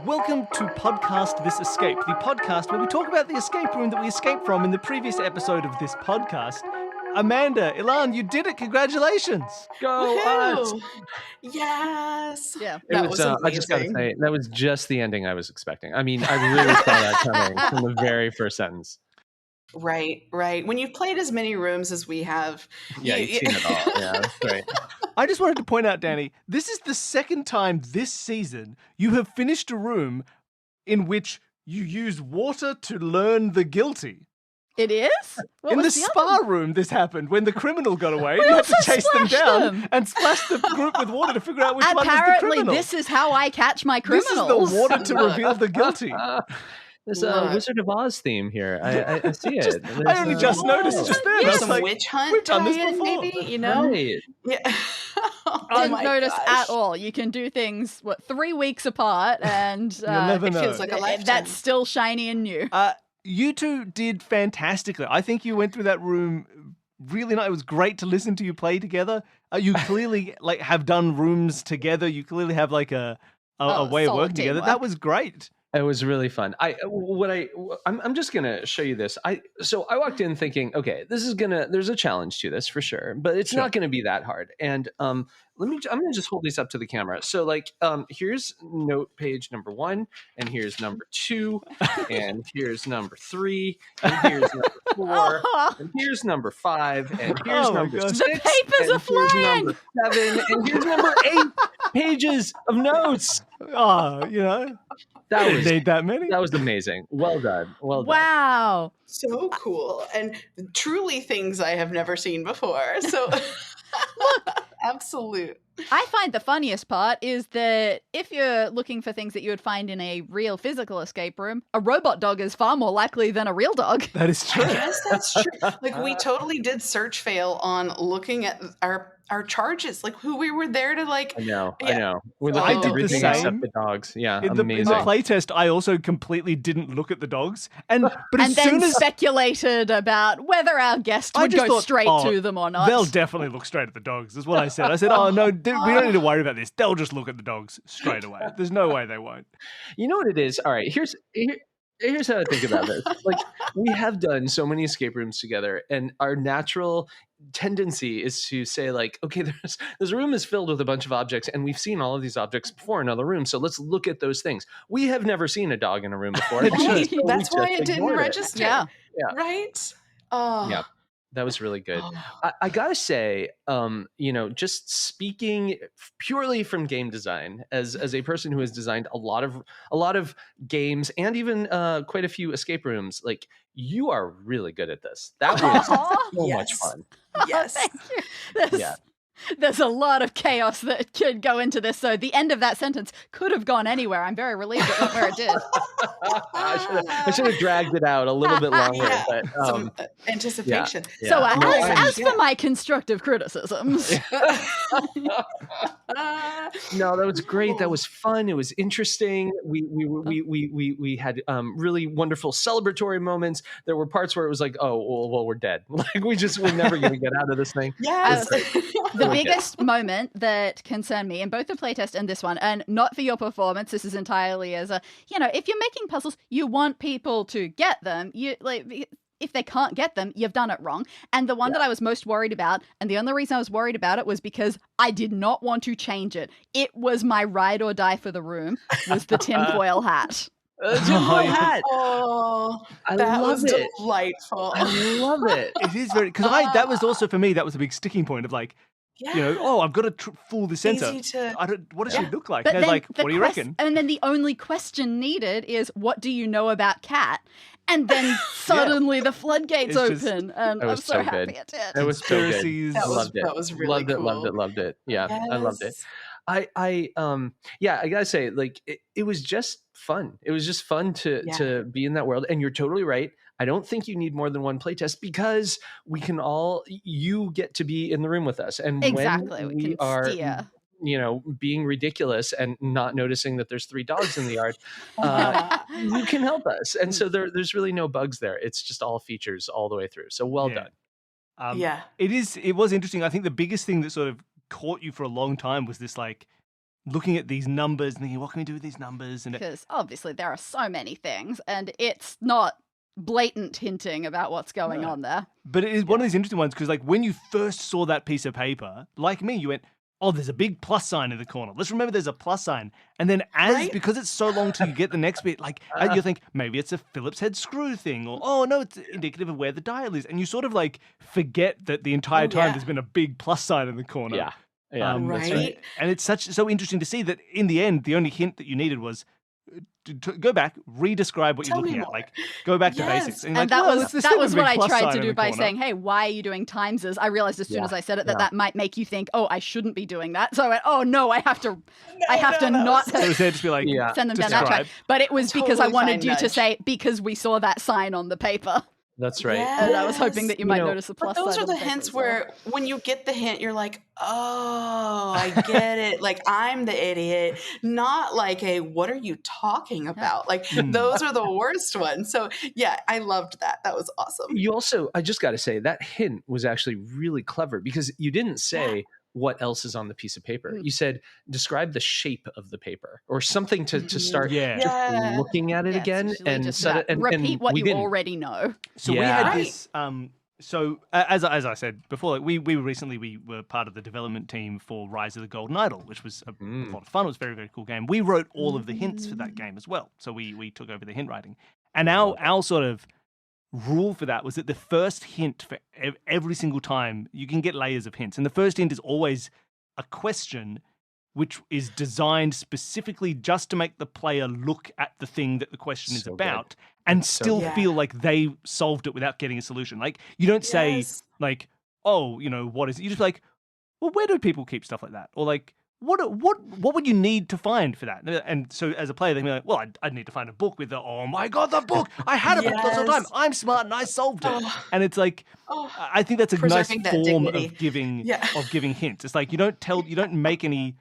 Welcome to Podcast This Escape, the podcast where we talk about the escape room that we escaped from in the previous episode of this podcast. Amanda, Elan, you did it! Congratulations! Go us! Woohoo! Yes. Yeah. That was amazing. I just gotta say, that was just the ending I was expecting. I mean, I really saw that coming from the very first sentence. Right. When you've played as many rooms as we have, Yeah, you've seen it all. Yeah, that's right. I just wanted to point out, Danny, this is the second time this season you have finished a room in which you use water to learn the guilty. It is? What In the was spa other? room, this happened when the criminal got away. We You had to also chase them splashed down them. and splash the group with water to figure out which one was the Apparently, criminal. this is how I catch my This criminals. is the water to reveal the guilty. There's a Look. Wizard of Oz theme here. I see it. I only just noticed just then. I There's was some like, witch hunt we've done this tie-in, before. maybe, you know? Right. Yeah. Oh Didn't my notice gosh. at all. You can do things 3 weeks apart, and never It know. feels like a lifetime. that's still shiny and new. You two did fantastically. I think you went through that room really nice. It was great to listen to you play together. You clearly have done rooms together. You clearly have a way of solid working together. teamwork. That was great. It was really fun. I'm just gonna show you this. I walked in thinking, okay, there's a challenge to this for sure, but it's not gonna be that hard. And I'm gonna just hold these up to the camera. So here's note page number 1, and here's number 2, and here's number 3, and here's number 4, and here's number 5, and here's Oh my number gosh. 6, The papers and are here's flying. number 7, and here's number 8 pages of notes. Oh, That didn't was need that many. that was amazing. Well done. Well done. Wow. So cool. And truly things I have never seen before. So absolute. I find the funniest part is that if you're looking for things that you would find in a real physical escape room, a robot dog is far more likely than a real dog. That is true. I guess that's true. We totally did search fail on looking at our charges, who we were there to I know. We Oh, looked I at did the everything same. except the dogs. Yeah, In the amazing. playtest, I also completely didn't look at the dogs. But And as then soon as speculated about whether our guest I would just go thought, straight oh, to them or not. they'll definitely look straight at the dogs, is what I said. I said, oh, no, we don't need to worry about this. They'll just look at the dogs straight away. There's no way they won't. You know what it is? All right, here's how I think about this. We have done so many escape rooms together, and our natural tendency is to say okay, this room is filled with a bunch of objects, and we've seen all of these objects before in other rooms, so let's look at those things. We have never seen a dog in a room before. Right. So we That's why just it didn't ignored register. Yeah. Yeah. Right? Oh. Yeah. That was really good. Oh. I gotta say, just speaking purely from game design, as a person who has designed a lot of games and even quite a few escape rooms, you are really good at this. That was so much Yes. fun. Yes. Thank you. There's a lot of chaos that could go into this, so the end of that sentence could have gone anywhere. I'm very relieved it went where it did. I should have dragged it out a little bit longer. Yeah. But, Some anticipation. yeah. So No, as for my constructive criticisms, No, that was great. That was fun. It was interesting. We had really wonderful celebratory moments. There were parts where it was well, we're dead. We're never going to get out of this thing. Yes. the biggest moment that concerned me in both the playtest and this one, and not for your performance, this is entirely as a, if you're making puzzles, you want people to get them. If they can't get them, you've done it wrong. And the one that I was most worried about, and the only reason I was worried about it was because I did not want to change it. It was my ride or die for the room, was the tinfoil hat. Tinfoil hat. Oh, I that love was it. delightful. I love it. It is very, because that was also for me, that was a big sticking point of I've got to fool the sensor. Easy to- What does she look like? But And they're then what do you reckon? And then the only question needed is, what do you know about Cat? And then suddenly the floodgates It's just- It open, and I'm was so so happy good. it did. It was so good. Conspiracies. That was really cool. Loved it. Yeah, I loved it. I gotta say, it was just fun. It was just fun to be in that world. And you're totally right. I don't think you need more than one playtest, because you get to be in the room with us. And Exactly. when We we can are, steer. being ridiculous and not noticing that there's 3 dogs in the yard, you can help us. And so there's really no bugs there. It's just all features all the way through. So well done. It was interesting. I think the biggest thing that sort of caught you for a long time was this looking at these numbers and thinking, what can we do with these numbers? And Because obviously there are so many things, and it's not blatant hinting about what's going on there. But it is one of these interesting ones because, like, when you first saw that piece of paper, like me, you went, "Oh, there's a big plus sign in the corner. Let's remember there's a plus sign." And then, because it's so long till you get the next bit, like, you think maybe it's a Phillips head screw thing, or oh no, it's indicative of where the dial is, and you sort of like forget that the entire time there's been a big plus sign in the corner. Yeah, Right. right. And it's so interesting to see that in the end, the only hint that you needed was to go back, re-describe what Tell you're me looking at, more. like go back to Yes. basics. And you're like, that well, was it's this that thing was with a what big I plus tried sign to in do the by corner. saying, "Hey, why are you doing timeses?" I realized as soon as I said it that might make you think, "Oh, I shouldn't be doing that." So I went, "Oh no, I have to not So it's there just be like, send them down that track." describe. But it was because I Totally wanted fine you to nudge. say because we saw that sign on the paper, That's right. and I was hoping that you might notice the plus But those side are of the paper hints as well. where when you get the hint, you're like, oh, I get it. Like, I'm the idiot. Not like a, what are you talking about? Like, those are the worst ones. So, yeah, I loved that. That was awesome. You also, I just got to say, that hint was actually really clever because you didn't say what else is on the piece of paper. You said, describe the shape of the paper or something to start just looking at it Yeah, it's again usually and just set it. And repeat what we you didn't. already know. So we Yeah. had this. So as I said before, like we were part of the development team for Rise of the Golden Idol, which was a lot of fun. It was a very, very cool game. We wrote all of the hints for that game as well. So we took over the hint writing, and our sort of rule for that was that the first hint for every single time, you can get layers of hints, and the first hint is always a question which is designed specifically just to make the player look at the thing that the question is about and still feel like they solved it without getting a solution. Like, you don't say, like, oh, you know, what is it? You just be like, well, where do people keep stuff like that? Or like, what would you need to find for that? And so as a player, they can be like, well, I'd need to find a book with the, oh my God, the book! I had a book this whole time. I'm smart and I solved it. And it's like, I think that's a nice Preserving that form dignity. of giving hints. It's like, you don't make any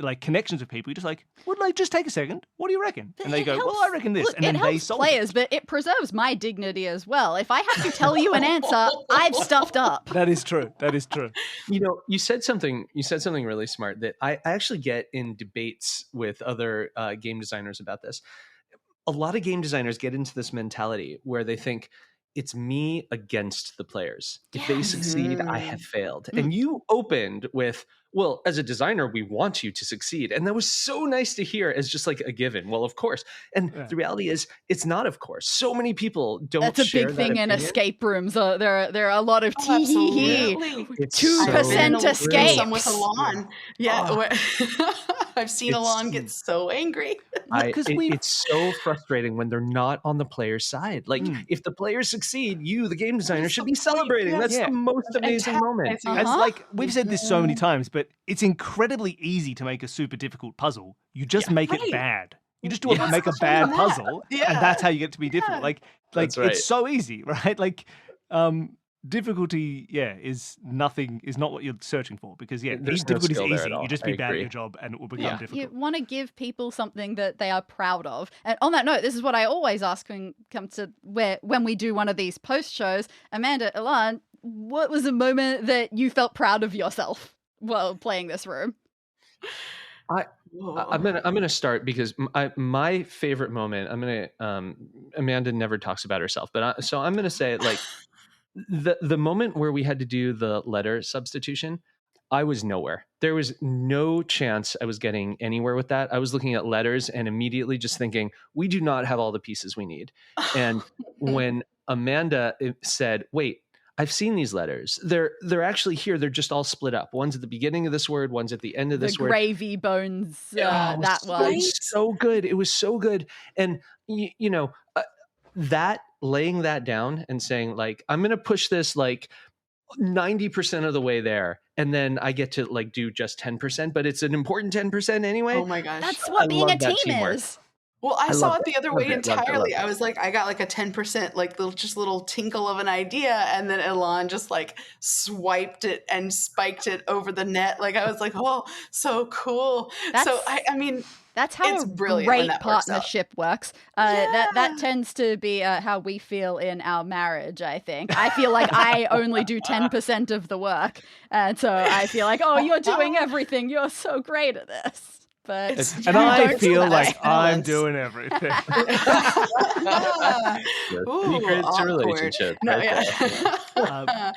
like connections with people. You're just like, well, like, just take a second. What do you reckon? And they go, well, I reckon this. Look, And then it they helps solve players, it. but it preserves my dignity as well. If I have to tell you an answer, I've stuffed up. That is true. That is true. You know, you said something really smart that I actually get in debates with other game designers about this. A lot of game designers get into this mentality where they think it's me against the players. If they succeed, I have failed. And you opened with, well, as a designer, we want you to succeed. And that was so nice to hear as just like a given. Well, of course. And the reality is, it's not of course. So many people don't That's a share big thing that in opinion. escape rooms. There are a lot of Absolutely. 2% escape. Some with Elan. Yeah, I've seen Elan get so angry. It's so frustrating when they're not on the player's side. Like, if the players succeed, you, the game designer, should be celebrating. That's the most amazing moment. As like we've said this so many times, but it's incredibly easy to make a super difficult puzzle. You just make it bad. You just make a bad puzzle, and that's how you get to be difficult. Like That's right. it's so easy, right? Like difficulty, is not what you're searching for, because There's no difficulty is skill there easy. at all. You just I be bad at agree. your job, and it will become difficult. You want to give people something that they are proud of. And on that note, this is what I always ask when it comes to when we do one of these post shows. Amanda, Elan, what was a moment that you felt proud of yourself while playing this room? I'm gonna start because my favorite moment. Amanda never talks about herself, but so I'm gonna say, like, the moment where we had to do the letter substitution, I was nowhere. There was no chance I was getting anywhere with that. I was looking at letters and immediately just thinking, we do not have all the pieces we need. And when Amanda said, wait, I've seen these letters. They're actually here. They're just all split up. One's at the beginning of this word. One's at the end of this word. The gravy bones. That one. It was so good. It was so good. And you know, that laying that down and saying, like, I'm going to push this like 90% of the way there, and then I get to like do just 10%, but it's an important 10% anyway. Oh my gosh. That's what being a team is. Well, I saw it the other way Love it. entirely. I was like, I got like a 10%, like just little tinkle of an idea, and then Elan just like swiped it and spiked it over the net. Like, I was like, oh, so cool. So I mean, That's how It's a brilliant when great that works out. partnership works. That tends to be how we feel in our marriage, I think. I feel like I only do 10% of the work. And so I feel like, oh, you're doing everything. You're so great at this. But And I don't feel do that. like I'm Balance. doing everything. The secrets to relationships. No, right yeah. there.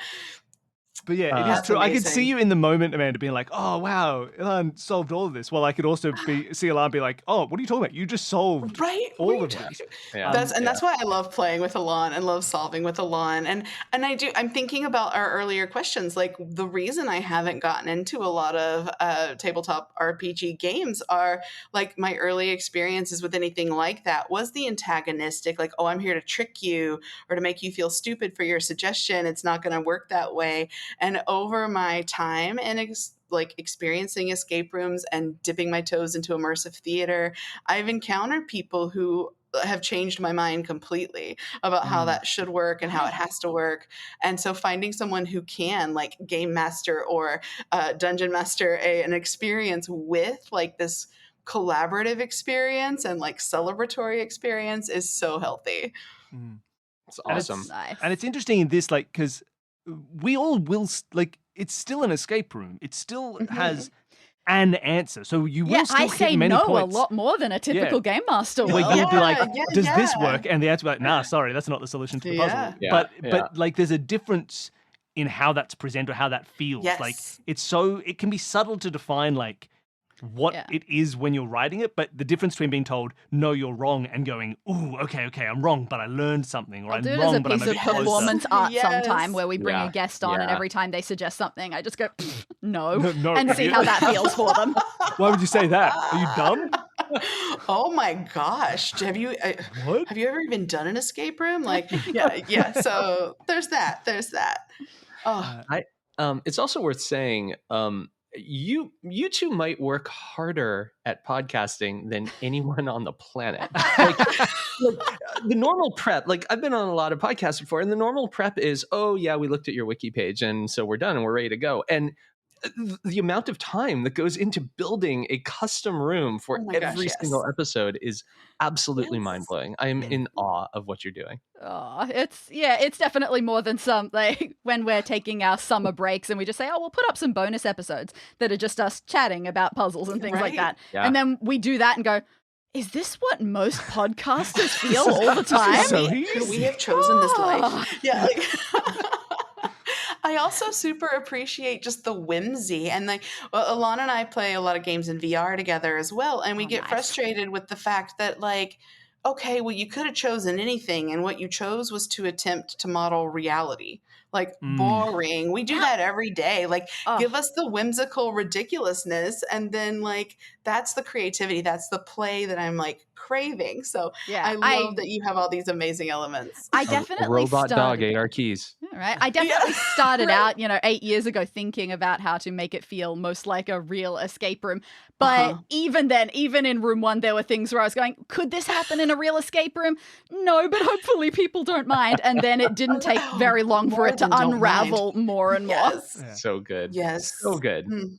But yeah, it is That's true. I could see amazing. you in the moment, Amanda, being like, "Oh wow, Elan solved all of this." Well, I could also see Elan be like, "Oh, what are you talking about? You just solved Right? What are all you of talking this." Yeah. That's why I love playing with Elan and love solving with Elan. And I'm thinking about our earlier questions. Like the reason I haven't gotten into a lot of tabletop RPG games are like my early experiences with anything like that was the antagonistic, like, oh, I'm here to trick you or to make you feel stupid for your suggestion. It's not going to work that way. And over my time and like experiencing escape rooms and dipping my toes into immersive theater, I've encountered people who have changed my mind completely about how that should work and how it has to work. And so finding someone who can like game master or dungeon master an experience with like this collaborative experience and like celebratory experience is so healthy. It's awesome. Nice. And it's interesting in this, like, because we all will like. It's still an escape room. It still has an answer. So you will still I hit say many no points. a lot more than a typical game master will. Where you'll be like, Yeah, does this yeah. work? And the answer will be like, nah, sorry, that's not the solution to the puzzle. Yeah. Yeah, But like there's a difference in how that's presented or how that feels. Like Yes. it can be subtle to define like what it is when you're writing it, but the difference between being told, no, you're wrong, and going, ooh, okay, I'm wrong, but I learned something, or I'll I'm do it wrong, as a but I'm piece a of bit closer. performance art Yes. sometime where we bring Yeah, a guest on and yeah. every time they suggest something, I just go, no, No, and see idiot. how that feels for them. Why would you say that? Are you dumb? Oh my gosh. Have you What? ever even done an escape room? Like, yeah. So there's that. Oh, It's also worth saying, you two might work harder at podcasting than anyone on the planet. Like, the normal prep, like I've been on a lot of podcasts before, and the normal prep is, oh yeah, we looked at your wiki page, and so we're done and we're ready to go. And the amount of time that goes into building a custom room for Oh my gosh, every yes. single episode is absolutely Yes. mind-blowing. I am in awe of what you're doing. Oh, it's definitely more than some, like when we're taking our summer breaks and we just say, oh, we'll put up some bonus episodes that are just us chatting about puzzles and things like Right. that. Yeah. And then we do that and go, is this what most podcasters feel all the time? So Could we easy. have chosen this Oh. life? Yeah. Like, I also super appreciate just the whimsy and like Alana and I play a lot of games in VR together as well, and we Oh, get nice. frustrated with the fact that like, okay, well you could have chosen anything, and what you chose was to attempt to model reality. Like boring. We do that every day. Like Oh. give us the whimsical ridiculousness, and then like that's the creativity, that's the play that I'm like craving. So Yeah, I love that you have all these amazing elements. I A definitely robot dog started. ate our keys. Right. I definitely Yeah, started right. out, 8 years ago thinking about how to make it feel most like a real escape room. But even then, even in room 1, there were things where I was going, could this happen in a real escape room? No, but hopefully people don't mind. And then it didn't take very long for More it to than don't unravel more and more. Yes. Yeah. So good. Yes. So good. Mm.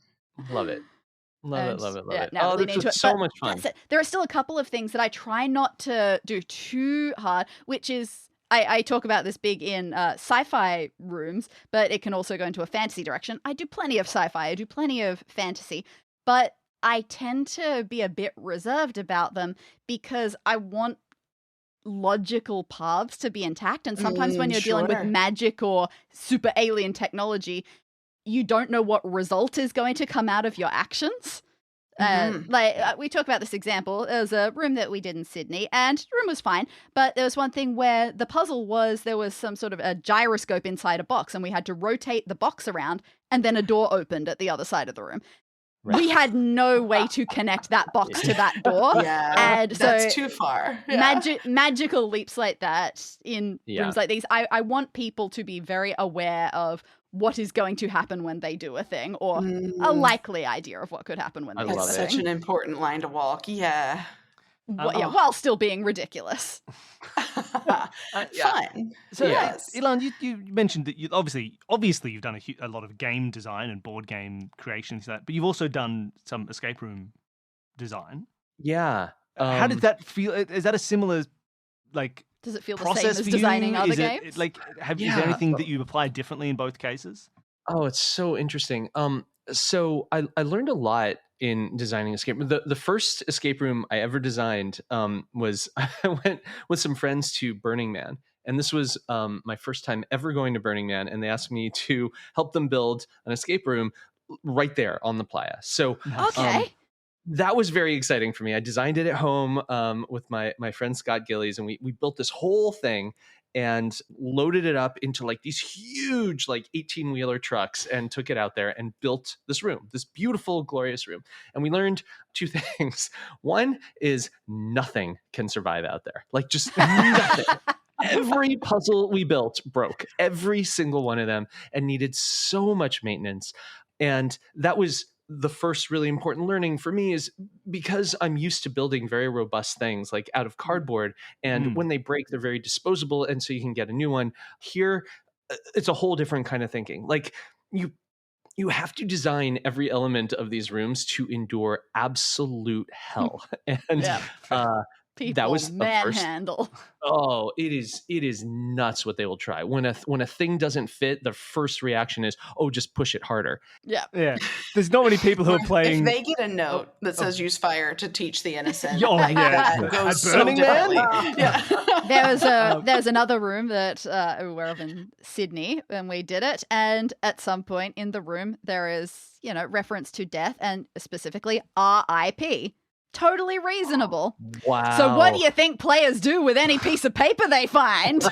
Love it. Love And, it. yeah, Oh, now this leaning into was it. so But much fun. that's it. There are still a couple of things that I try not to do too hard, which is I talk about this big in sci-fi rooms, but it can also go into a fantasy direction. I do plenty of sci-fi, I do plenty of fantasy, but I tend to be a bit reserved about them because I want logical paths to be intact. And sometimes when you're dealing with Sure. magic or super alien technology, you don't know what result is going to come out of your actions. We talk about this example. There was a room that we did in Sydney, and the room was fine, but there was one thing where the puzzle was there was some sort of a gyroscope inside a box, and we had to rotate the box around, and then a door opened at the other side of the room. Right. We had no way to connect that box to that door. Yeah. And so that's too far. Yeah. magical leaps like that in Yeah. rooms like these, I want people to be very aware of what is going to happen when they do a thing, or a likely idea of what could happen when they do a love That's it. such an important line to walk. Yeah. While still being ridiculous. Fun. So, Yes. Elan, you mentioned that you obviously you've done a lot of game design and board game creations, like that, but you've also done some escape room design. Yeah. How did that feel? Is that a similar like Does it feel the same process as for designing you? other Is it games? like is there Yeah. anything that you applied differently in both cases? Oh, it's so interesting. So I learned a lot in designing escape. The first escape room I ever designed was I went with some friends to Burning Man, and this was my first time ever going to Burning Man, and they asked me to help them build an escape room right there on the playa. So Okay. that was very exciting for me. I designed it at home with my friend Scott Gillies, and we built this whole thing and loaded it up into like these huge like 18-wheeler trucks and took it out there and built this room, this beautiful, glorious room. And we learned two things. One is nothing can survive out there, like just nothing. Every puzzle we built broke, every single one of them, and needed so much maintenance. And that was the first really important learning for me, is because I'm used to building very robust things like out of cardboard, and when they break, they're very disposable, and so you can get a new one. Here, it's a whole different kind of thinking. Like you have to design every element of these rooms to endure absolute hell, and Yeah. People that was the first. manhandle. Oh, it is nuts what they will try. When a thing doesn't fit, the first reaction is, "Oh, just push it harder." Yeah. Yeah, there's not many people who are If playing. they get a note that says "use fire to teach the innocent," Oh, like, yeah. that At goes so Burning Man? differently. Yeah. There's another room that we're of in Sydney when we did it, and at some point in the room there is, reference to death and specifically RIP. Totally reasonable. Wow. So what do you think players do with any piece of paper they find?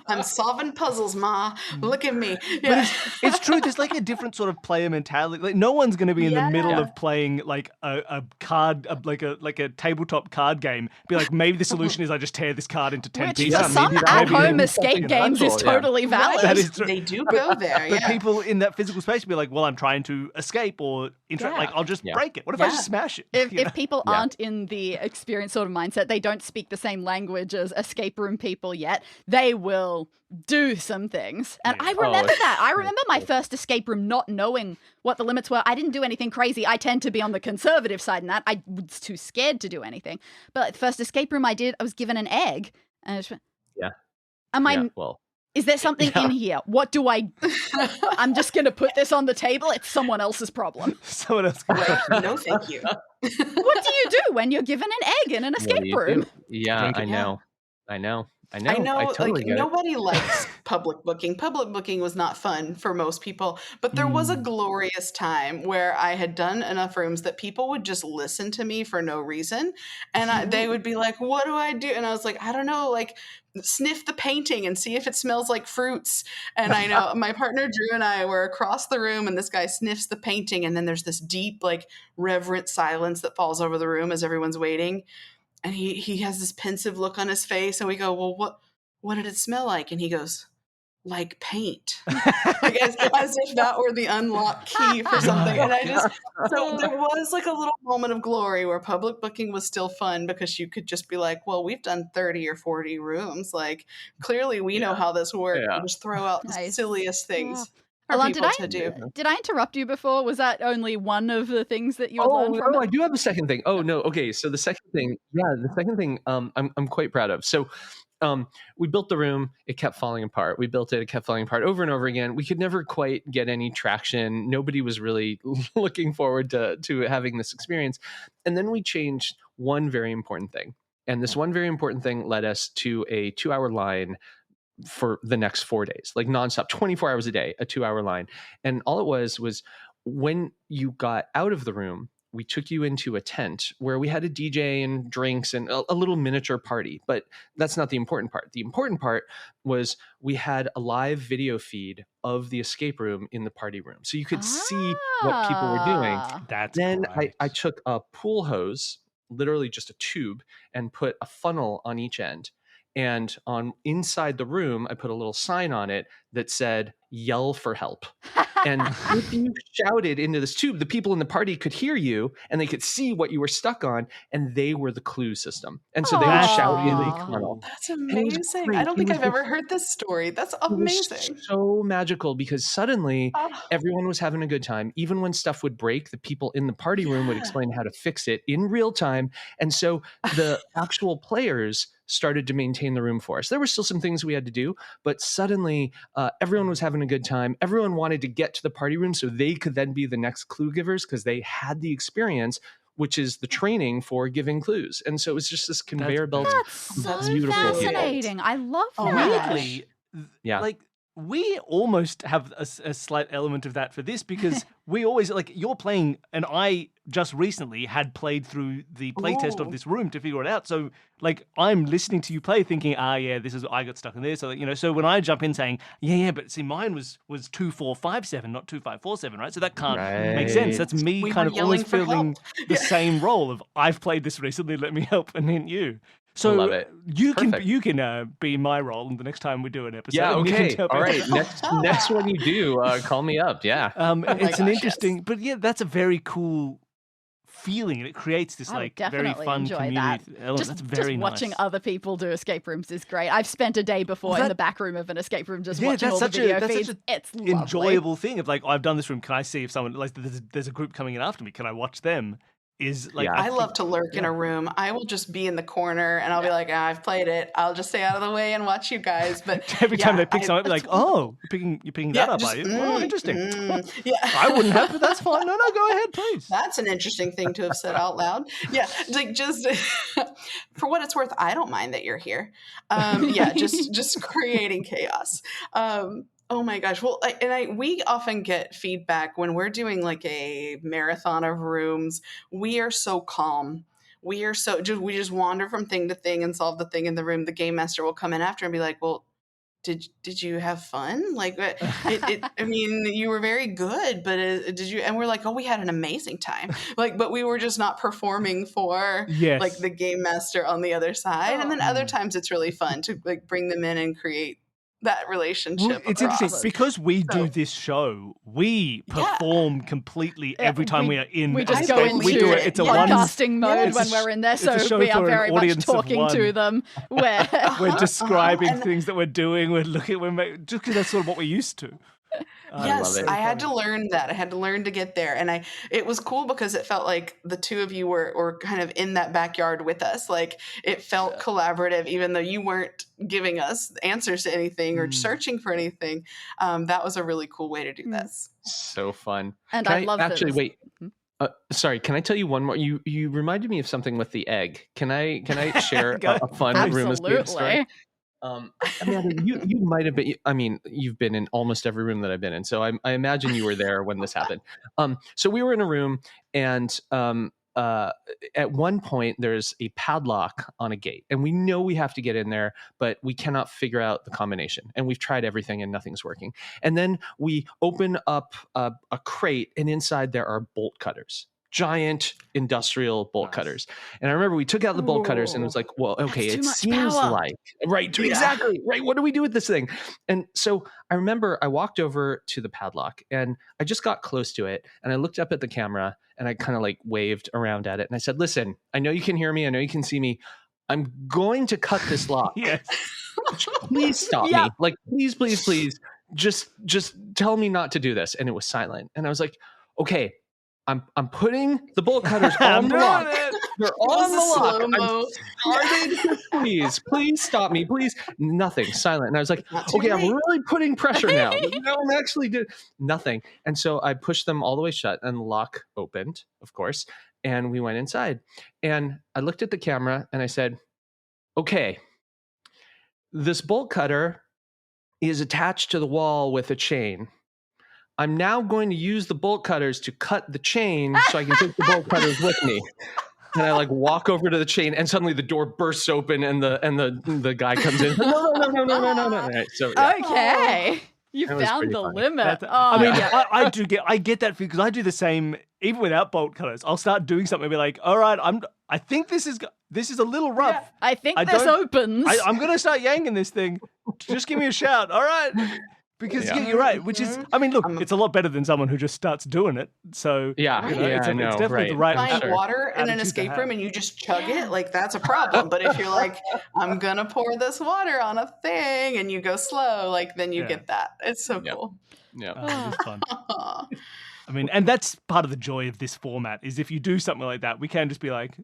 I'm solving puzzles, Ma. Look at me. But Yeah. it's true. There's like a different sort of player mentality. Like no one's going to be in the middle of playing like a card, like a tabletop card game. Be like, maybe the solution is I just tear this card into 10 Which pieces. for some maybe at-home maybe escape games is totally valid. That is true. They do go there. But Yeah. people in that physical space be like, well, I'm trying to escape or interact. Like, I'll just break it. What if I just smash it? If people aren't in the experience sort of mindset, they don't speak the same language as escape room people yet, they will do some things. And I remember that. I remember my first escape room not knowing what the limits were. I didn't do anything crazy. I tend to be on the conservative side in that. I was too scared to do anything. But the first escape room I did, I was given an egg. And I just went, is there something in here? What do I... I'm just going to put this on the table. It's someone else's problem. Someone else. No, thank you. What do you do when you're given an egg in an escape room? Yeah, I know. I totally get nobody likes public booking. Public booking was not fun for most people, but there was a glorious time where I had done enough rooms that people would just listen to me for no reason. And they would be like, what do I do? And I was like, I don't know, like sniff the painting and see if it smells like fruits. And I know my partner Drew and I were across the room, and this guy sniffs the painting, and then there's this deep, like reverent silence that falls over the room as everyone's waiting. And he has this pensive look on his face, and we go, well, what did it smell like? And he goes, like paint. Like as if that were the unlock key for something. And so there was like a little moment of glory where public booking was still fun, because you could just be like, well, we've done 30 or 40 rooms. Like clearly we know how this works. Yeah. And just throw out the silliest things. Elan, did I interrupt you before? Was that only one of the things that you had learned from it? I do have a second thing. Oh no, okay. So the second thing, I'm quite proud of. So we built the room, it kept falling apart. We built it, it kept falling apart over and over again. We could never quite get any traction. Nobody was really looking forward to having this experience. And then we changed one very important thing. And this one very important thing led us to a 2-hour line for the next 4 days, like nonstop, 24 hours a day, a 2-hour line. And all it was when you got out of the room, we took you into a tent where we had a DJ and drinks and a little miniature party. But that's not the important part. The important part was we had a live video feed of the escape room in the party room. So you could see what people were doing. Then I took a pool hose, literally just a tube, and put a funnel on each end. And on inside the room, I put a little sign on it that said, yell for help. And if you shouted into this tube, the people in the party could hear you and they could see what you were stuck on, and they were the clue system. And so they would shout into the tunnel. That's amazing. I don't think I've ever heard this story. That's amazing. It was so magical because suddenly everyone was having a good time. Even when stuff would break, the people in the party room would explain how to fix it in real time. And so the actual players started to maintain the room for us. There were still some things we had to do, but suddenly everyone was having a good time. Everyone wanted to get to the party room so they could then be the next clue givers because they had the experience, which is the training for giving clues. And so it was just this conveyor belt. That's so fascinating. I love that. Weirdly, like we almost have a slight element of that for this because we always like you're playing, and I just recently had played through the playtest of this room to figure it out. So like I'm listening to you play, thinking, yeah, this is I got stuck in this. So so when I jump in saying, yeah, but see, mine was 2457, not 2547, right? So that can't make sense. That's me kind of always feeling the same role of I've played this recently. Let me help, and then you. So I love it. You can be my role the next time we do an episode. Yeah, okay. All right. Next one you do, call me up. Yeah. It's an interesting, but yeah, that's a very cool feeling, and it creates this like very fun community element. That's very nice. Watching other people do escape rooms is great. I've spent a day before in the back room of an escape room just watching all the video feeds. It's lovely. Enjoyable thing of like, I've done this room. Can I see if someone like there's a group coming in after me? Can I watch them? Is like I love to lurk in a room. I will just be in the corner and I'll be like, I've played it. I'll just stay out of the way and watch you guys. But every time they pick something up, like, you're picking that up, are you? Interesting. I wouldn't have, but that's fine. No, go ahead, please. That's an interesting thing to have said out loud. Yeah, like just for what it's worth, I don't mind that you're here. Just creating chaos. Oh my gosh. Well, we often get feedback when we're doing like a marathon of rooms. We are so calm. We just wander from thing to thing and solve the thing in the room. The game master will come in after and be like, well, did you have fun? Like, I mean, you were very good, but did you? And we're like, oh, we had an amazing time. Like, but we were just not performing for like the game master on the other side. And then other times it's really fun to like bring them in and create that relationship. Well, it's interesting because we do this show. We perform completely every time we are in. We just go into it's a podcasting mode when we're in there, so we are very much talking to them. We're describing things that we're doing. Just because that's sort of what we're used to. Yes, I had to learn that. I had to learn to get there. And it was cool because it felt like the two of you were kind of in that backyard with us. Like it felt collaborative, even though you weren't giving us answers to anything or searching for anything. That was a really cool way to do this. So fun. And I love actually, wait. Sorry, can I tell you one more? You reminded me of something with the egg. Can I share a fun room escape story? Amanda, you might have been. I mean, you've been in almost every room that I've been in, so I imagine you were there when this happened. So we were in a room, and at one point there's a padlock on a gate, and we know we have to get in there, but we cannot figure out the combination, and we've tried everything, and nothing's working. And then we open up a crate, and inside there are bolt cutters. Giant industrial bolt cutters. And I remember we took out the bolt cutters and it was like, well, okay, it seems like, exactly, right. What do we do with this thing? And so I remember I walked over to the padlock and I just got close to it and I looked up at the camera and I kind of like waved around at it. And I said, listen, I know you can hear me. I know you can see me. I'm going to cut this lock. Yes. Please stop me. Like, please, just tell me not to do this. And it was silent. And I was like, okay, I'm putting the bolt cutters on the lock. They're on the lock. I'm started. Please stop me. Please. Nothing. Silent. And I was like, okay, I'm really putting pressure now. No, I'm actually doing nothing. And so I pushed them all the way shut and the lock opened, of course. And we went inside. And I looked at the camera and I said, okay, this bolt cutter is attached to the wall with a chain. I'm now going to use the bolt cutters to cut the chain so I can take the bolt cutters with me. And I like walk over to the chain and suddenly the door bursts open and the guy comes in. No. Right, so, okay. You found the limit. I mean, I get that because I do the same even without bolt cutters. I'll start doing something and be like, all right, I think this is a little rough. Yeah, I think this opens. I'm going to start yanking this thing. Just give me a shout. All right. Because Yeah. you're right, which is, I mean, look, it's a lot better than someone who just starts doing it. So Yeah, you know, yeah, it's, I it's know, definitely the right. right Find water in an attitude to escape have. room and you just chug it, like that's a problem. But if you're like, I'm gonna pour this water on a thing and you go slow, like then you Yeah. get that. It's so Yep. cool. Yeah. It is fun. I mean, and that's part of the joy of this format is if you do something like that, we can just be like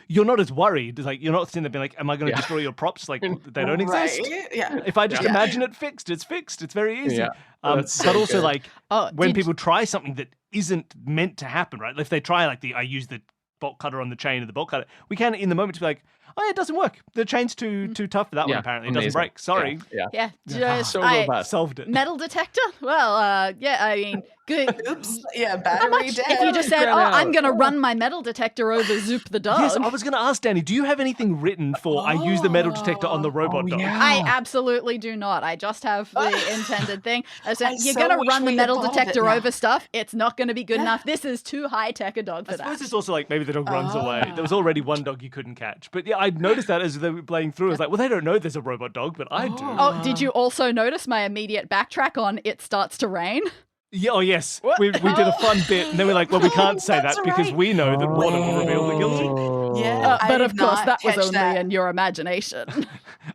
you're not as worried. It's like you're not sitting there being like, am I going to destroy your props? Like they don't exist. Right? Yeah. If I just imagine it fixed, it's fixed. It's very easy. Yeah, that's so but also good. like Oh, when did- people try something that isn't meant to happen, right? Like if they try like I use the bolt cutter on the chain of the bolt cutter, we can in the moment to be like, oh yeah, it doesn't work. The chain's too tough for that one Yeah, apparently. It doesn't amazing. break. Sorry. Yeah. Yeah, just So I- robust. Solved it. metal detector. Well, yeah, I mean, good. Oops. Yeah, How battery much dead. if you just said, Ran "Oh, out. I'm going to run my metal detector over Zoop the dog"? Yes, I was going to ask Danny, do you have anything written for I use the metal detector on the robot dog? yeah. I absolutely do not. I just have the intended thing. I said, I you're so going to wish run the we had metal thought of it detector now. over stuff. It's not going to be good enough. This is too high tech a dog I for suppose that. it's also like maybe the dog runs away. There was already one dog you couldn't catch. But yeah, I noticed that as they were playing through. I was like, well, they don't know there's a robot dog, but I do. Oh, did you also notice my immediate backtrack on "It starts to rain"? Yeah, oh, yes. We did a fun bit, and then we're like, well, we can't say that That's because right. we know that water will reveal the guilty. Yeah, I But did of course, not that was catch only that. in your imagination.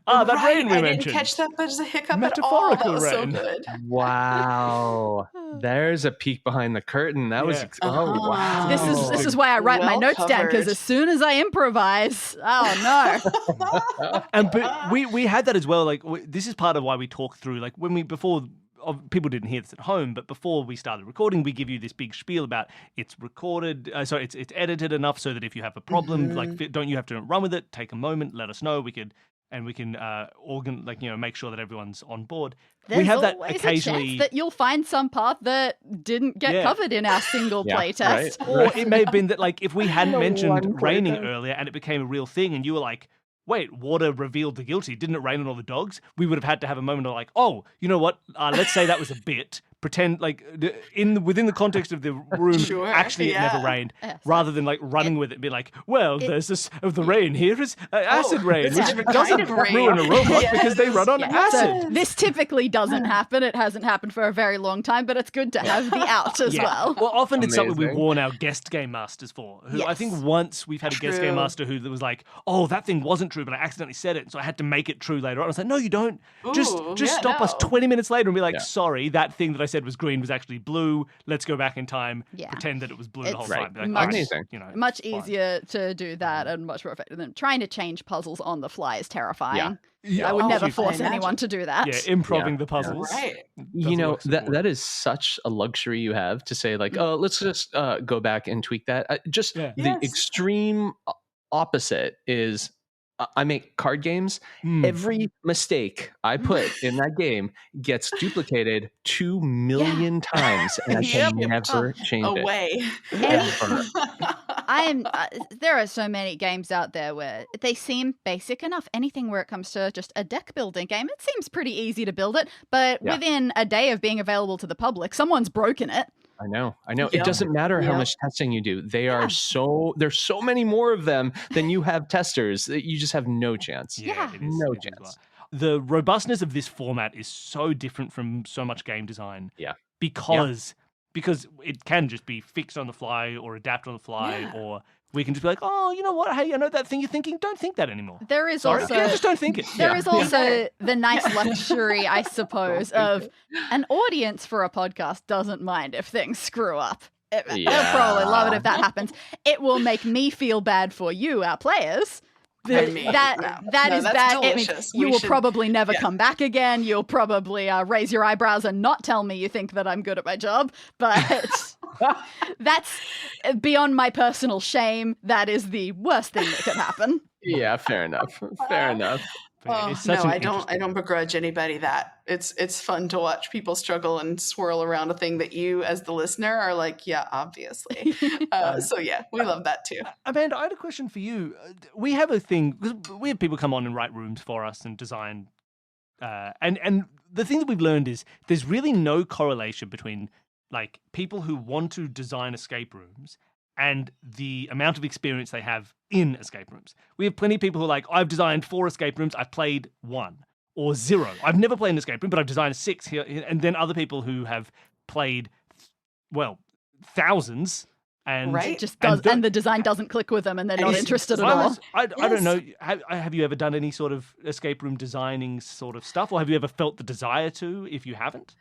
Ah, that Right, rain we I mentioned. didn't catch that as a hiccup Metaphorical at all. That was rain. so good. Wow. There's a peek behind the curtain. That was Yeah. oh wow. This is why I write my Well notes down, because covered. as soon as I improvise, oh no. And but we had that as well. Like this is part of why we talk through. Like when people didn't hear this at home, but before we started recording, we give you this big spiel about it's recorded. It's edited enough so that if you have a problem, don't you have to run with it? Take a moment, let us know. We can make sure that everyone's on board. There's we have that always occasionally. a chance that you'll find some part that didn't get covered in our single Yeah, play test. right. Or it may have been that, like, if we hadn't The mentioned one raining playtest. earlier and it became a real thing, and you were like, wait, water revealed the guilty. Didn't it rain on all the dogs? We would have had to have a moment of like, oh, you know what? Let's say that was a bit. Pretend like within the context of the room, Sure, actually it never yeah. rained, Yeah, so rather than like running with it and be like, well, there's this of the rain here is acid rain, it's which a different doesn't kind of rain. ruin a robot Yes. because they run on Yeah, so acid. this typically doesn't happen. It hasn't happened for a very long time, but it's good to have the out as well. Well, often it's something we Amazing. warn our guest game masters for. Who I think Yes. once we've had a guest game True. master who was like, "Oh, that thing wasn't true, but I accidentally said it, so I had to make it true later on." I was like, "No, you don't. Just Ooh, stop us no. 20 minutes later and be like, Yeah. sorry, that thing that I said was green was actually blue. Let's go back in time, Yeah. pretend that it was blue the It's whole Right. time." Be like, much- "All right, Amazing. you know, Much fine." easier to do that and much more effective than trying to change puzzles on the fly is terrifying. Yeah, I would Oh, never I force imagine. anyone to do that. Yeah, improving Yeah. the puzzles. Right. You doesn't know, work so that well. that is such a luxury you have to say like, oh, let's just go back and tweak that. Just Yeah. the Yes. extreme opposite is I make card games. Mm. Every mistake I put in that game gets duplicated 2 million times, and I can Yep. never change it. Away. Ever. There are so many games out there where they seem basic enough. Anything where it comes to just a deck building game, it seems pretty easy to build it. But Yeah. within a day of being available to the public, someone's broken it. I know. It Yep. doesn't matter how Yep. much testing you do. They Yeah. are there's so many more of them than you have testers that you just have no chance. Yeah. it is. No It is chance. well. The robustness of this format is so different from so much game design. Yeah. Because it can just be fixed on the fly or adapt on the fly, Yeah. or we can just be like, oh, you know what? Hey, I know that thing you're thinking. Don't think that anymore. There is Sorry, also yeah, just don't think it. There Yeah. is also the nice luxury, I suppose, of an audience for a podcast doesn't mind if things screw up. They'll probably love it if that happens. It will make me feel bad for you, our players. I mean, that no. is that's bad. It means delicious. you We will should- probably never yeah. come back again. You'll probably raise your eyebrows and not tell me you think that I'm good at my job. But that's beyond my personal shame. That is the worst thing that could happen. Yeah, fair enough. Fair enough. But yeah, Oh, it's such no, an I don't interesting- begrudge anybody that. It's fun to watch people struggle and swirl around a thing that you as the listener are like, yeah, obviously. So yeah, we love that too. Amanda, I had a question for you. We have a thing, 'cause we have people come on and write rooms for us and design. And the thing that we've learned is there's really no correlation between like people who want to design escape rooms and the amount of experience they have in escape rooms. We have plenty of people who are like, I've designed 4 escape rooms, I've played 1. or 0. I've never played an escape room, but I've designed 6 here, and then other people who have played, well, thousands. And Right? It just does, and the design doesn't click with them, and they're not interested at all. I don't know. Have you ever done any sort of escape room designing sort of stuff, or have you ever felt the desire to? If you haven't,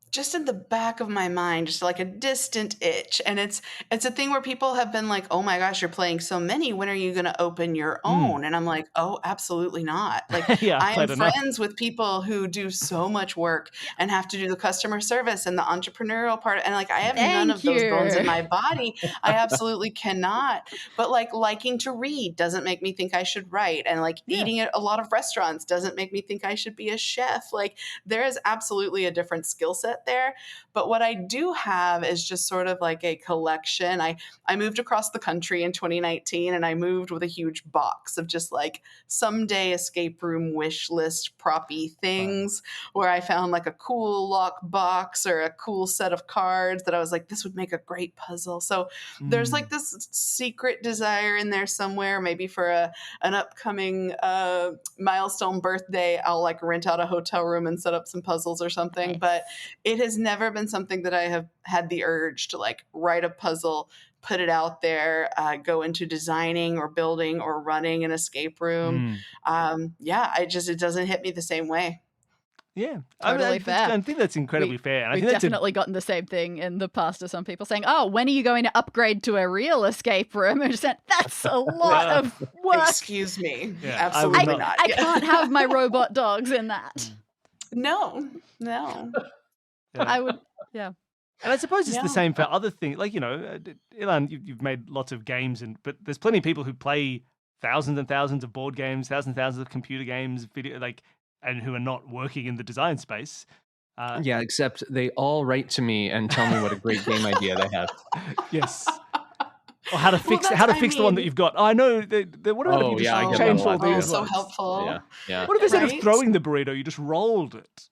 just in the back of my mind, just like a distant itch. And it's a thing where people have been like, oh my gosh, you're playing so many. When are you going to open your own? And I'm like, oh, absolutely not. Like, Yeah, I am played enough. friends with people who do so much work and have to do the customer service and the entrepreneurial part. And like, I have none of those bones in my body. I absolutely cannot. But like, liking to read doesn't make me think I should write. And like, eating at a lot of restaurants doesn't make me think I should be a chef. Like, there is absolutely a different skill set there. But what I do have is just sort of like a collection. I moved across the country in 2019, and I moved with a huge box of just like someday escape room wish list proppy things, where I found like a cool lock box or a cool set of cards that I was like, this would make a great puzzle. So there's like this secret desire in there somewhere. Maybe for an upcoming milestone birthday, I'll like rent out a hotel room and set up some puzzles or something. Nice. But it has never been something that I have had the urge to like write a puzzle, put it out there, go into designing or building or running an escape room. It doesn't hit me the same way. Yeah, Totally fair. I think that's incredibly fair. And I We've think definitely gotten the same thing in the past of some people saying, oh, when are you going to upgrade to a real escape room? And just said, that's a lot of work. Excuse me. Yeah, Absolutely not. I can't have my robot dogs in that. No. I would, yeah. And I suppose it's the same for other things. Like, Elan, you've made lots of games, but there's plenty of people who play thousands and thousands of board games, thousands of computer games, video, and who are not working in the design space. Yeah, except they all write to me and tell me what a great game idea they have. Yes. Or how to fix the one that you've got. Oh, I know. What about if you just change all these? So helpful. Yeah. What if instead of throwing the burrito, you just rolled it?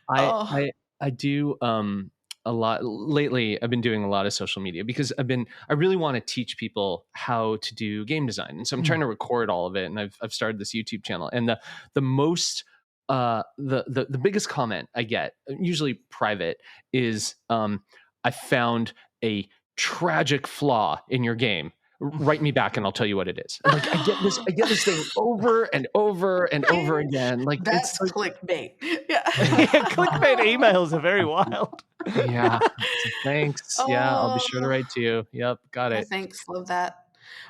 I do a lot lately. I've been doing a lot of social media because I really want to teach people how to do game design, and so I'm trying to record all of it. And I've started this YouTube channel, and the most the biggest comment I get, usually private, is I found a tragic flaw in your game. Write me back and I'll tell you what it is. And like, I get this thing over and over and over again. Like, that's it's clickbait. Yeah, clickbait emails are very wild. Yeah. Thanks. Yeah, I'll be sure to write to you. Yep, got it. Thanks, love that.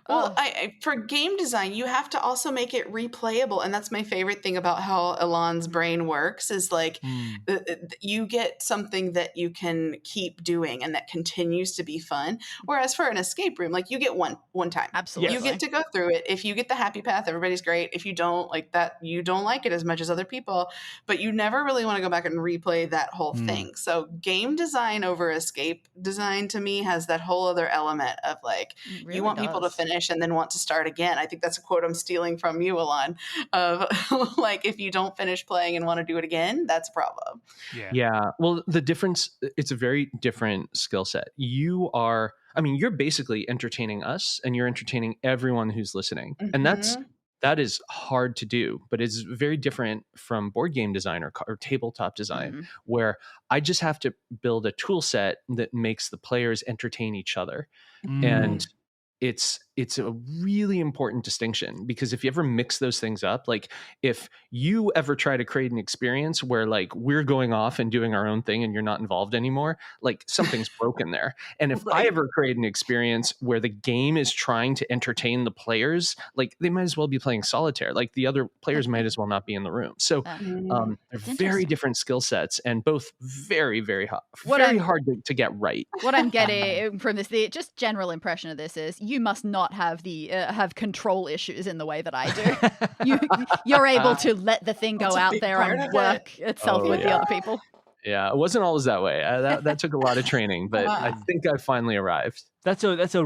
Well, for game design, you have to also make it replayable. And that's my favorite thing about how Elan's brain works is like you get something that you can keep doing and that continues to be fun. Whereas for an escape room, like you get one time. Absolutely. You get to go through it. If you get the happy path, everybody's great. If you don't like that, you don't like it as much as other people. But you never really want to go back and replay that whole thing. So game design over escape design to me has that whole other element of like, you want people to finish and then want to start again. I think that's a quote I'm stealing from you, Elan, of like, if you don't finish playing and want to do it again, that's a problem. Yeah. Well, the difference, it's a very different skill set. You're basically entertaining us and you're entertaining everyone who's listening. And that is hard to do, but it's very different from board game design or tabletop design, where I just have to build a tool set that makes the players entertain each other. And it's a really important distinction, because if you ever mix those things up, like if you ever try to create an experience where like we're going off and doing our own thing and you're not involved anymore, like something's broken there. And if I ever create an experience where the game is trying to entertain the players, like they might as well be playing solitaire. Like the other players might as well not be in the room. So they're very different skill sets and both very, very hard to get right. What I'm getting from this, the just general impression of this is you must not have control issues in the way that I do. You're able to let the thing go out there and work itself with the other people. Yeah, it wasn't always that way. That took a lot of training, but I think I finally arrived. I think that's a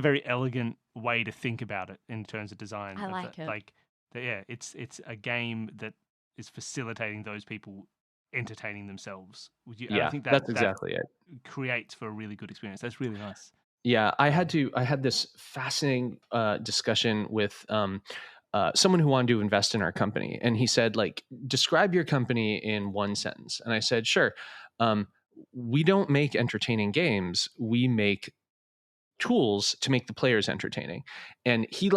very elegant way to think about it in terms of design. I like it. Like, it's a game that is facilitating those people entertaining themselves. I think that's exactly it. Creates for a really good experience. That's really nice. Yeah, I had this fascinating discussion with someone who wanted to invest in our company, and he said, like, describe your company in one sentence. And I said, sure. We don't make entertaining games. We make tools to make the players entertaining. And he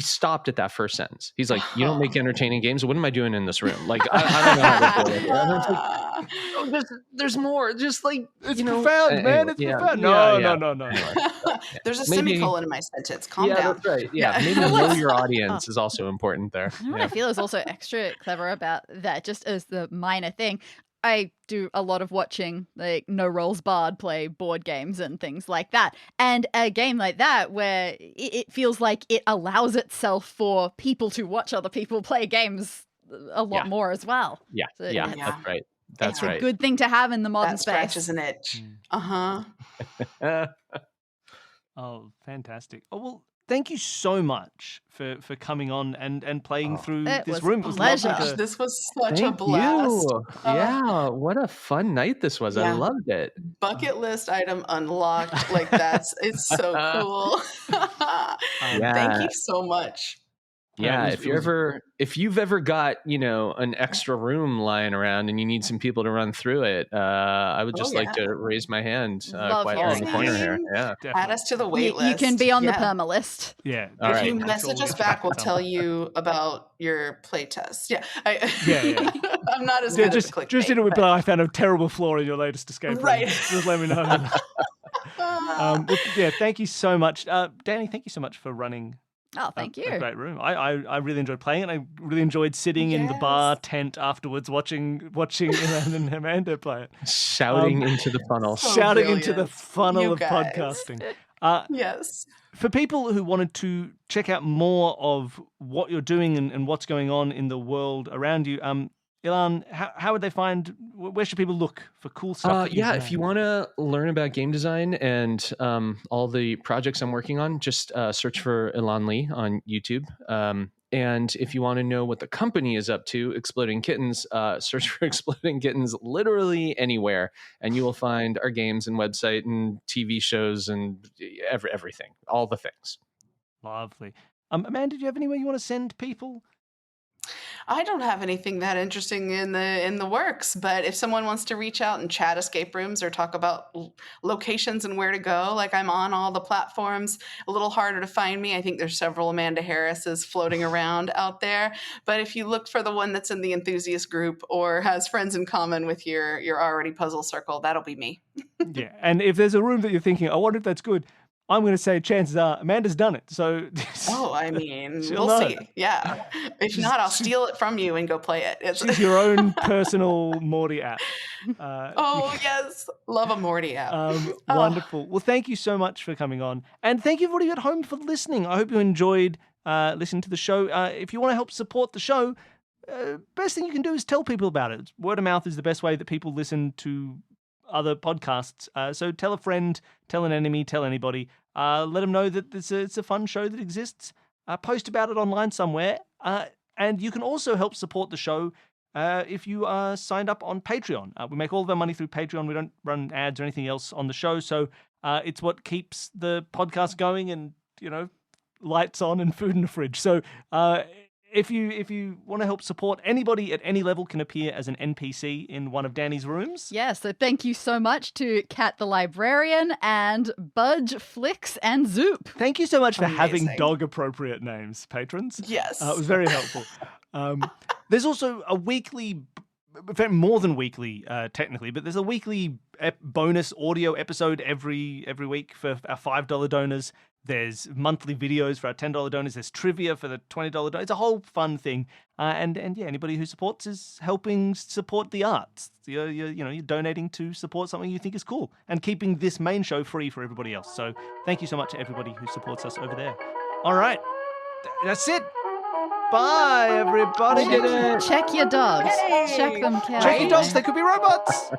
stopped at that first sentence. He's like, you don't make entertaining games. What am I doing in this room? Like, I don't know how to do it. And I was like, oh, there's more. Just like, it's profound, man. It's profound. No. There's a semicolon in my sentence. Calm down. That's right. Yeah. Maybe know your audience is also important there. You know what I feel is also extra clever about that, just as the minor thing. I do a lot of watching, like, No Rolls Barred play board games and things like that. And a game like that where it feels like it allows itself for people to watch other people play games a lot more as well. Yeah, So that's right. That's right. a good thing to have in the modern that space. Scratches an itch. Oh, fantastic. Oh, well, thank you so much for coming on and playing through this room. It was a pleasure. This was such a blast. Yeah, what a fun night this was. I loved it. Bucket list item unlocked. Like, it's so cool. Thank you so much. Yeah, if you've ever got, an extra room lying around and you need some people to run through it, I would just like to raise my hand quite here in the corner here. Yeah, add us to the wait list. You can be on the perma list. Yeah. If you message us back, we'll tell you about your playtest. Yeah. I'm not as good as clickbait. Just did it with I found a terrible flaw in your latest escape room. Right. Just let me know. Thank you so much. Danny, thank you so much for running. Oh, thank you. A great room. I really enjoyed playing it. I really enjoyed sitting in the bar tent afterwards, watching Elan and Amanda play it. Shouting into the funnel. Shouting into the funnel of podcasting. Yes. For people who wanted to check out more of what you're doing and what's going on in the world around you, Elan, how would they find, where should people look for cool stuff? If you want to learn about game design and all the projects I'm working on, just search for Elan Lee on YouTube. And if you want to know what the company is up to, Exploding Kittens, search for Exploding Kittens literally anywhere, and you will find our games and website and TV shows and everything, all the things. Lovely. Amanda, do you have anywhere you want to send people? I don't have anything that interesting in the works, but if someone wants to reach out and chat escape rooms or talk about locations and where to go, like, I'm on all the platforms. A little harder to find me. I think there's several Amanda Harrises floating around out there. But if you look for the one that's in the enthusiast group or has friends in common with your already puzzle circle, that'll be me. Yeah, and if there's a room that you're thinking, I wonder if that's good, I'm going to say chances are Amanda's done it. So, I mean, we'll see. Yeah. If not, I'll steal it from you and go play it. She's your own personal Morty app. Yes. Love a Morty app. Wonderful. Well, thank you so much for coming on. And thank you everybody at home for listening. I hope you enjoyed listening to the show. If you want to help support the show, best thing you can do is tell people about it. Word of mouth is the best way that people listen to other podcasts. So tell a friend, tell an enemy, tell anybody. Let them know that it's a fun show that exists. Post about it online somewhere. And you can also help support the show if you are signed up on Patreon. We make all of our money through Patreon. We don't run ads or anything else on the show. So it's what keeps the podcast going and, lights on and food in the fridge. So if you want to help support, anybody at any level can appear as an NPC in one of Danny's rooms. Yeah, so thank you so much to Kat the Librarian and Budge, Flix, and Zoop. Thank you so much for having dog-appropriate names, patrons. Yes. It was very helpful. There's also a weekly, more than weekly technically, but there's a weekly bonus audio episode every week for our $5 donors. There's monthly videos for our $10 donors. There's trivia for the $20 donors. It's a whole fun thing. And anybody who supports is helping support the arts. You're donating to support something you think is cool and keeping this main show free for everybody else. So thank you so much to everybody who supports us over there. All right. That's it. Bye, everybody. Check your dogs. Yay. Check them carefully. Check your dogs. They could be robots.